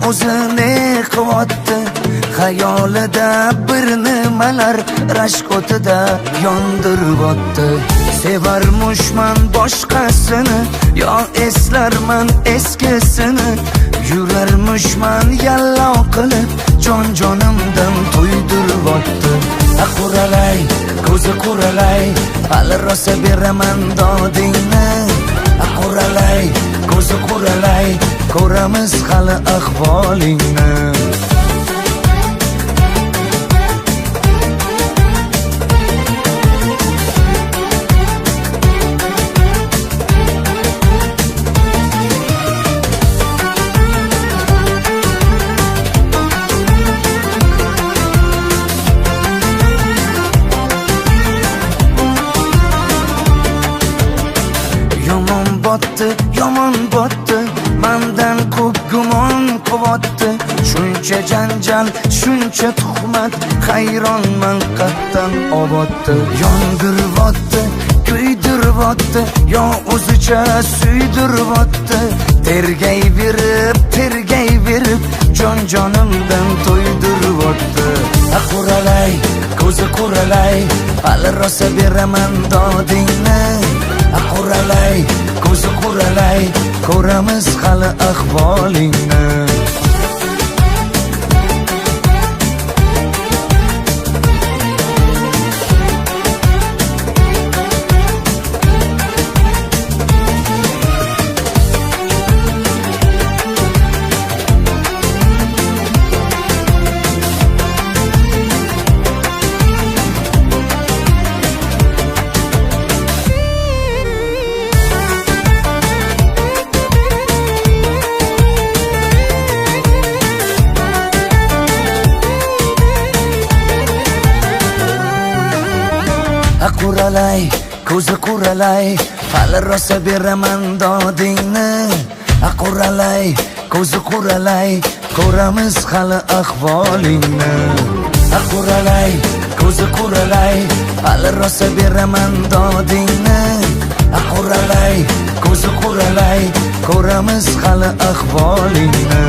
o'zini qilyapti. Xayolida bir nimalar rashk o'tida yondiryapti. Sevarmushman boshqasini, yo eslarman eskisini. Yurarmushman yallo qilib, jonimdan to'ydiryapti. Quralay, ko'zi quralay, hali rosa beraman dodingni. Quralay, ko'zi quralay, ko'ramiz hali ahvolingni. Yomon botdi, mendan ko'p gumon qilyapti. Shuncha janjal, shuncha tuhmat, hayronman qatdan oboddi. Yondiryapti, kuydiryapti, yo o'zicha suydiryapti. Tergayverib, jonimdan to'ydiryapti. Quralay, ko'zi quralay, hali rosa beraman dodingni. Quralay, ko'zi quralay, ko'ramiz hali ahvolingni. Quralay, ko'zi quralay, hali rosa beraman dodingni. Quralay, ko'zi quralay, ko'ramiz hali ahvolingni. Quralay, ko'zi quralay, hali rosa beraman dodingni. Quralay, ko'zi quralay, ko'ramiz hali ahvolingni.